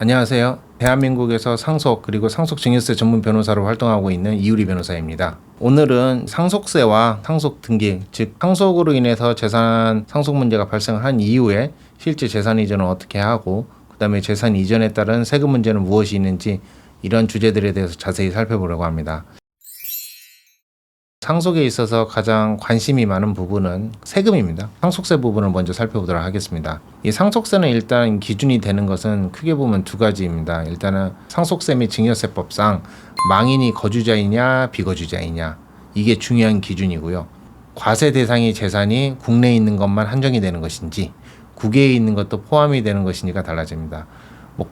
안녕하세요. 대한민국에서 상속 그리고 상속증여세 전문 변호사로 활동하고 있는 이유리 변호사입니다. 오늘은 상속세와 상속 등기, 즉 상속으로 인해서 재산 상속 문제가 발생한 이후에 실제 재산 이전을 어떻게 하고 그다음에 재산 이전에 따른 세금 문제는 무엇이 있는지 이런 주제들에 대해서 자세히 살펴보려고 합니다. 상속에 있어서 가장 관심이 많은 부분은 세금입니다. 상속세 부분을 먼저 살펴보도록 하겠습니다. 이 상속세는 일단 기준이 되는 것은 크게 보면 두 가지입니다. 일단은 상속세 및 증여세법상 망인이 거주자이냐 비거주자이냐, 이게 중요한 기준이고요. 과세 대상의 재산이 국내에 있는 것만 한정이 되는 것인지 국외에 있는 것도 포함이 되는 것인지가 달라집니다.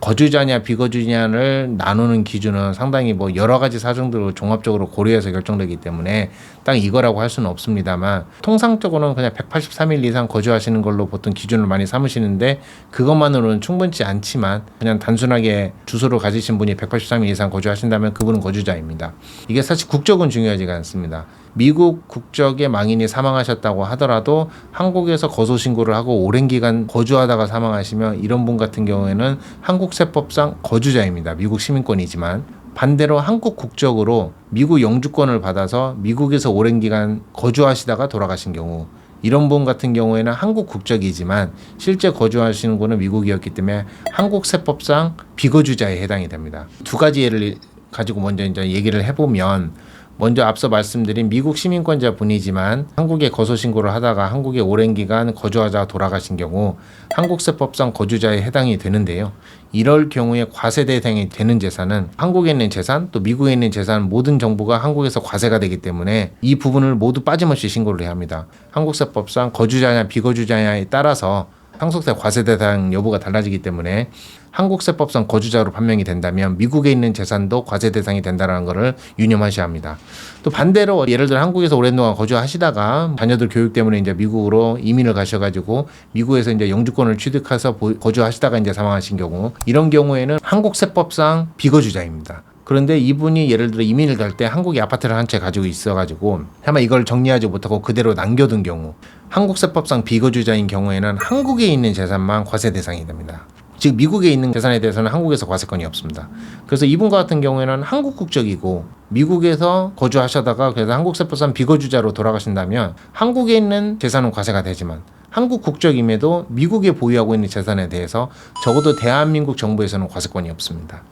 거주자냐 비거주냐를 나누는 기준은 상당히 여러 가지 사정들을 종합적으로 고려해서 결정되기 때문에 딱 이거라고 할 수는 없습니다만, 통상적으로는 그냥 183일 이상 거주하시는 걸로 보통 기준을 많이 삼으시는데, 그것만으로는 충분치 않지만 그냥 단순하게 주소를 가지신 분이 183일 이상 거주하신다면 그분은 거주자입니다. 이게 사실 국적은 중요하지가 않습니다. 미국 국적의 망인이 사망하셨다고 하더라도 한국에서 거소신고를 하고 오랜 기간 거주하다가 사망하시면 이런 분 같은 경우에는 한국세법상 거주자입니다. 미국 시민권이지만. 반대로 한국 국적으로 미국 영주권을 받아서 미국에서 오랜 기간 거주하시다가 돌아가신 경우, 이런 분 같은 경우에는 한국 국적이지만 실제 거주하시는 곳은 미국이었기 때문에 한국세법상 비거주자에 해당이 됩니다. 두 가지 예를 가지고 먼저 이제 얘기를 해보면, 먼저 앞서 말씀드린 미국 시민권자 분이지만 한국에 거소신고를 하다가 한국에 오랜 기간 거주하다가 돌아가신 경우 한국세법상 거주자에 해당이 되는데요. 이럴 경우에 과세 대상이 되는 재산은 한국에 있는 재산, 또 미국에 있는 재산 모든 정보가 한국에서 과세가 되기 때문에 이 부분을 모두 빠짐없이 신고를 해야 합니다. 한국세법상 거주자냐 비거주자냐에 따라서 상속세 과세 대상 여부가 달라지기 때문에 한국세법상 거주자로 판명이 된다면 미국에 있는 재산도 과세 대상이 된다는 것을 유념하셔야 합니다. 또 반대로 예를 들어 한국에서 오랜 동안 거주하시다가 자녀들 교육 때문에 이제 미국으로 이민을 가셔가지고 미국에서 이제 영주권을 취득해서 거주하시다가 이제 사망하신 경우, 이런 경우에는 한국세법상 비거주자입니다. 그런데 이분이 예를 들어 이민을 갈 때 한국에 아파트를 한 채 가지고 있어가지고 아마 이걸 정리하지 못하고 그대로 남겨둔 경우, 한국세법상 비거주자인 경우에는 한국에 있는 재산만 과세 대상이 됩니다. 즉 미국에 있는 재산에 대해서는 한국에서 과세권이 없습니다. 그래서 이분 같은 경우에는 한국 국적이고 미국에서 거주하시다가 그래서 한국세법상 비거주자로 돌아가신다면 한국에 있는 재산은 과세가 되지만 한국 국적임에도 미국에 보유하고 있는 재산에 대해서 적어도 대한민국 정부에서는 과세권이 없습니다.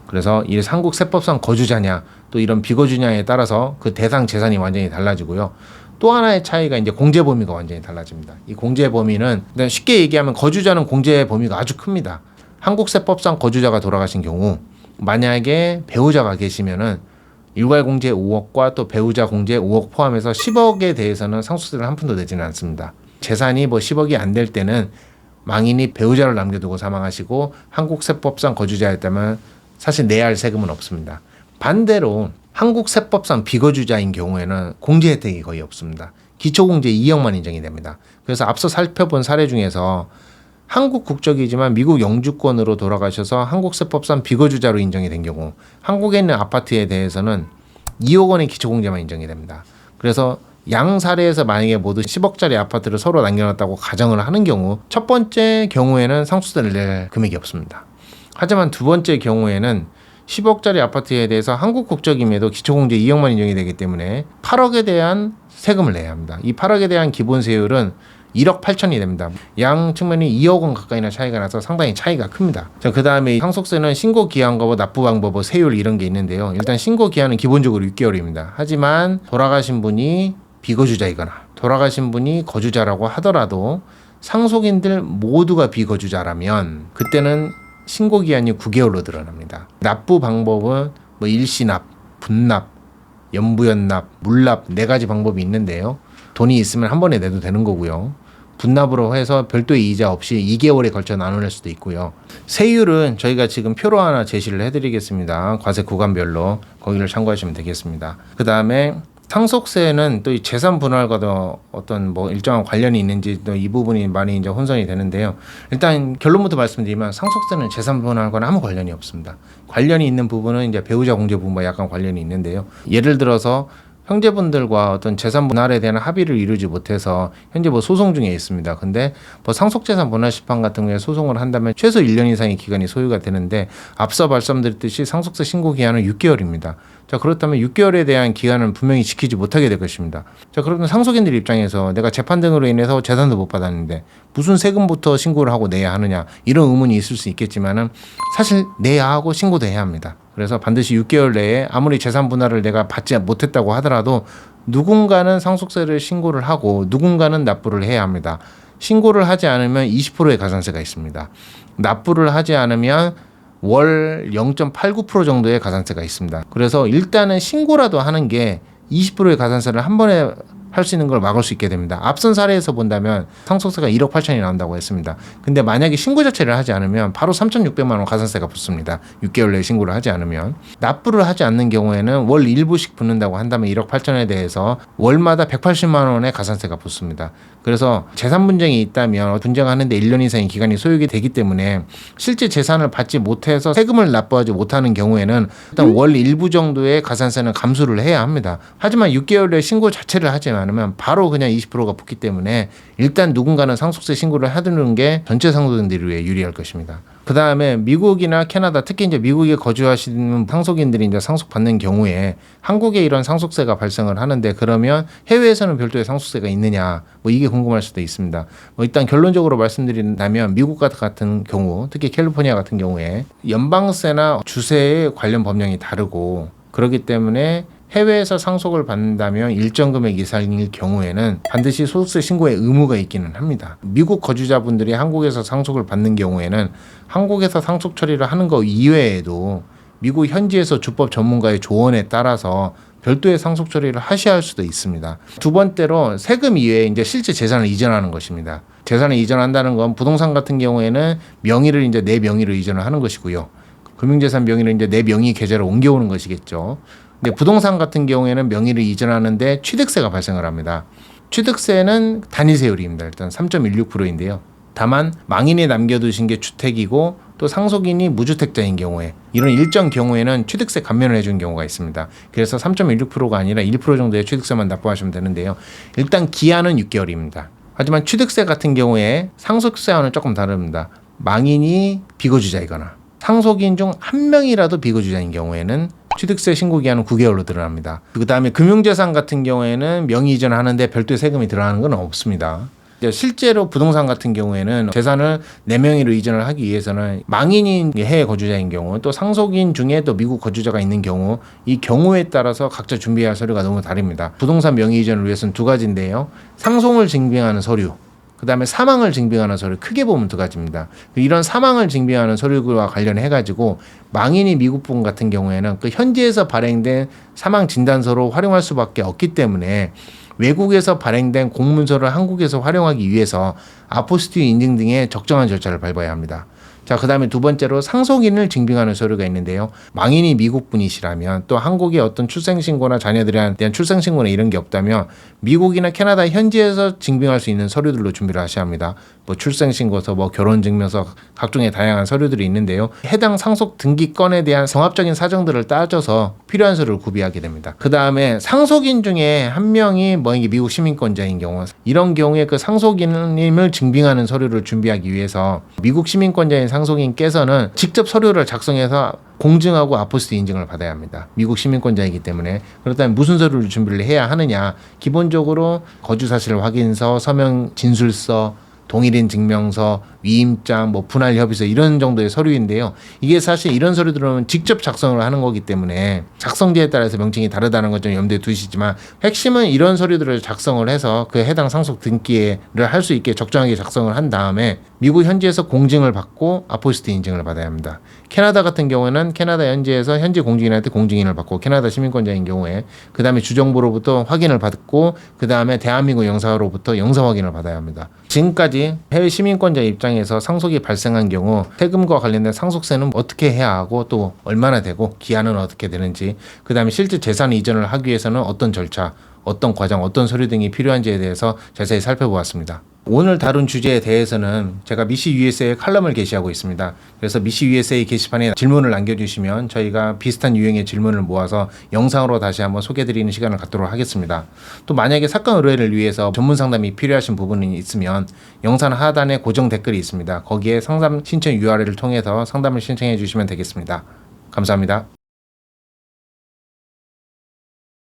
그래서 이 한국세법상 거주자냐 또 이런 비거주냐에 따라서 그 대상 재산이 완전히 달라지고요. 또 하나의 차이가 이제 공제 범위가 완전히 달라집니다. 이 공제 범위는 쉽게 얘기하면 거주자는 공제 범위가 아주 큽니다. 한국세법상 거주자가 돌아가신 경우 만약에 배우자가 계시면은 일괄 공제 5억과 또 배우자 공제 5억 포함해서 10억에 대해서는 상속세를 한 푼도 내지는 않습니다. 재산이 10억이 안 될 때는 망인이 배우자를 남겨두고 사망하시고 한국세법상 거주자였다면 사실 내야 할 세금은 없습니다. 반대로 한국세법상 비거주자인 경우에는 공제 혜택이 거의 없습니다. 기초공제 2억만 인정이 됩니다. 그래서 앞서 살펴본 사례 중에서 한국 국적이지만 미국 영주권으로 돌아가셔서 한국세법상 비거주자로 인정이 된 경우 한국에 있는 아파트에 대해서는 2억 원의 기초공제만 인정이 됩니다. 그래서 양 사례에서 만약에 모두 10억짜리 아파트를 서로 남겨놨다고 가정을 하는 경우 첫 번째 경우에는 상속세를 낼 금액이 없습니다. 하지만 두 번째 경우에는 10억짜리 아파트에 대해서 한국 국적임에도 기초공제 2억만 인정이 되기 때문에 8억에 대한 세금을 내야 합니다. 이 8억에 대한 기본세율은 1억 8천이 됩니다. 양 측면이 2억 원 가까이나 차이가 나서 상당히 차이가 큽니다. 자, 그 다음에 상속세는 신고기한과 납부 방법, 세율 이런 게 있는데요. 일단 신고기한은 기본적으로 6개월입니다. 하지만 돌아가신 분이 비거주자이거나 돌아가신 분이 거주자라고 하더라도 상속인들 모두가 비거주자라면 그때는 신고기한이 9개월로 늘어납니다. 납부 방법은 일시납, 분납, 연부연납, 물납 4가지 방법이 있는데요. 돈이 있으면 한 번에 내도 되는 거고요. 분납으로 해서 별도의 이자 없이 2개월에 걸쳐 나눠낼 수도 있고요. 세율은 저희가 지금 표로 하나 제시를 해드리겠습니다. 과세 구간별로 거기를 참고하시면 되겠습니다. 그 다음에 상속세는 또 이 재산 분할과도 어떤 일정한 관련이 있는지 또 이 부분이 많이 이제 혼선이 되는데요. 일단 결론부터 말씀드리면 상속세는 재산 분할과는 아무 관련이 없습니다. 관련이 있는 부분은 이제 배우자 공제 부분과 약간 관련이 있는데요. 예를 들어서 형제분들과 어떤 재산 분할에 대한 합의를 이루지 못해서 현재 소송 중에 있습니다. 근데 상속재산 분할 심판 같은 경우에 소송을 한다면 최소 1년 이상의 기간이 소요가 되는데 앞서 말씀드렸듯이 상속세 신고 기한은 6개월입니다. 자, 그렇다면 6개월에 대한 기간은 분명히 지키지 못하게 될 것입니다. 자, 그러면 상속인들 입장에서 내가 재판 등으로 인해서 재산도 못 받았는데 무슨 세금부터 신고를 하고 내야 하느냐 이런 의문이 있을 수 있겠지만은 사실 내야 하고 신고도 해야 합니다. 그래서 반드시 6개월 내에 아무리 재산 분할을 내가 받지 못했다고 하더라도 누군가는 상속세를 신고를 하고 누군가는 납부를 해야 합니다. 신고를 하지 않으면 20%의 가산세가 있습니다. 납부를 하지 않으면 월 0.89% 정도의 가산세가 있습니다. 그래서 일단은 신고라도 하는 게 20%의 가산세를 한 번에 할 수 있는 걸 막을 수 있게 됩니다. 앞선 사례에서 본다면 상속세가 1억 8천이 나온다고 했습니다. 근데 만약에 신고 자체를 하지 않으면 바로 3,600만 원 가산세가 붙습니다. 6개월 내에 신고를 하지 않으면. 납부를 하지 않는 경우에는 월 일부씩 붙는다고 한다면 1억 8천에 대해서 월마다 180만 원의 가산세가 붙습니다. 그래서 재산 분쟁이 있다면 분쟁하는데 1년 이상의 기간이 소요가 되기 때문에 실제 재산을 받지 못해서 세금을 납부하지 못하는 경우에는 일단 월 일부 정도의 가산세는 감수를 해야 합니다. 하지만 6개월에 신고 자체를 하지 않으면 바로 그냥 20%가 붙기 때문에 일단 누군가는 상속세 신고를 해두는 게 전체 상속인들을 위해 유리할 것입니다. 그 다음에 미국이나 캐나다, 특히 이제 미국에 거주하시는 상속인들이 이제 상속받는 경우에 한국에 이런 상속세가 발생을 하는데 그러면 해외에서는 별도의 상속세가 있느냐, 이게 궁금할 수도 있습니다. 일단 결론적으로 말씀드린다면 미국 같은 경우, 특히 캘리포니아 같은 경우에 연방세나 주세에 관련 법령이 다르고 그렇기 때문에 해외에서 상속을 받는다면 일정 금액 이상일 경우에는 반드시 소득세 신고의 의무가 있기는 합니다. 미국 거주자분들이 한국에서 상속을 받는 경우에는 한국에서 상속 처리를 하는 것 이외에도 미국 현지에서 주법 전문가의 조언에 따라서 별도의 상속 처리를 하셔야 할 수도 있습니다. 두 번째로 세금 이외에 이제 실제 재산을 이전하는 것입니다. 재산을 이전한다는 건 부동산 같은 경우에는 명의를 이제 내 명의로 이전을 하는 것이고요. 금융재산 명의를 이제 내 명의 계좌로 옮겨오는 것이겠죠. 근데 부동산 같은 경우에는 명의를 이전하는데 취득세가 발생을 합니다. 취득세는 단위세율입니다. 일단 3.16%인데요. 다만 망인이 남겨두신 게 주택이고 또 상속인이 무주택자인 경우에 이런 일정 경우에는 취득세 감면을 해준 경우가 있습니다. 그래서 3.16%가 아니라 1% 정도의 취득세만 납부하시면 되는데요. 일단 기한은 6개월입니다. 하지만 취득세 같은 경우에 상속세와는 조금 다릅니다. 망인이 비거주자이거나 상속인 중 한 명이라도 비거주자인 경우에는 취득세 신고 기한은 9개월로 늘어납니다. 그 다음에 금융재산 같은 경우에는 명의 이전하는데 별도의 세금이 들어가는 건 없습니다. 실제로 부동산 같은 경우에는 재산을 내 명의로 이전을 하기 위해서는 망인인 해외 거주자인 경우 또 상속인 중에 또 미국 거주자가 있는 경우 이 경우에 따라서 각자 준비해야 할 서류가 너무 다릅니다. 부동산 명의 이전을 위해서는 두 가지인데요. 상속을 증빙하는 서류, 그 다음에 사망을 증빙하는 서류, 크게 보면 두 가지입니다. 이런 사망을 증빙하는 서류와 관련해가지고 망인이 미국 분 같은 경우에는 그 현지에서 발행된 사망 진단서로 활용할 수밖에 없기 때문에 외국에서 발행된 공문서를 한국에서 활용하기 위해서 아포스틸 인증 등의 적정한 절차를 밟아야 합니다. 자, 그 다음에 두 번째로 상속인을 증빙하는 서류가 있는데요. 망인이 미국 분이시라면 또 한국의 어떤 출생신고나 자녀들에 대한 출생신고나 이런 게 없다면 미국이나 캐나다 현지에서 증빙할 수 있는 서류들로 준비를 하셔야 합니다. 출생신고서, 결혼증명서, 각종의 다양한 서류들이 있는데요. 해당 상속 등기건에 대한 종합적인 사정들을 따져서 필요한 서류를 구비하게 됩니다. 그 다음에 상속인 중에 한 명이 이게 미국 시민권자인 경우, 이런 경우에 그 상속인임을 증빙하는 서류를 준비하기 위해서 미국 시민권자인 상속인께서는 직접 서류를 작성해서 공증하고 아포스틸 인증을 받아야 합니다. 미국 시민권자이기 때문에. 그렇다면 무슨 서류를 준비를 해야 하느냐? 기본적으로 거주사실 확인서, 서명 진술서, 동일인 증명서, 위임장, 분할 협의서 이런 정도의 서류인데요. 이게 사실 이런 서류들은 직접 작성을 하는 거기 때문에 작성지에 따라서 명칭이 다르다는 것 좀 염두에 두시지만 핵심은 이런 서류들을 작성을 해서 그 해당 상속 등기를 할 수 있게 적정하게 작성을 한 다음에 미국 현지에서 공증을 받고 아포스틸 인증을 받아야 합니다. 캐나다 같은 경우는 캐나다 현지에서 현지 공증인한테 공증인을 받고 캐나다 시민권자인 경우에 그 다음에 주정부로부터 확인을 받고 그 다음에 대한민국 영사로부터 영사 확인을 받아야 합니다. 지금까지 해외 시민권자 입장에서 상속이 발생한 경우 세금과 관련된 상속세는 어떻게 해야 하고 또 얼마나 되고 기한은 어떻게 되는지 그 다음에 실제 재산 이전을 하기 위해서는 어떤 절차, 어떤 과정, 어떤 서류 등이 필요한지에 대해서 자세히 살펴보았습니다. 오늘 다룬 주제에 대해서는 제가 미시 USA 칼럼을 게시하고 있습니다. 그래서 미시 USA 게시판에 질문을 남겨주시면 저희가 비슷한 유형의 질문을 모아서 영상으로 다시 한번 소개해드리는 시간을 갖도록 하겠습니다. 또 만약에 사건 의뢰를 위해서 전문 상담이 필요하신 부분이 있으면 영상 하단에 고정 댓글이 있습니다. 거기에 상담 신청 URL을 통해서 상담을 신청해 주시면 되겠습니다. 감사합니다.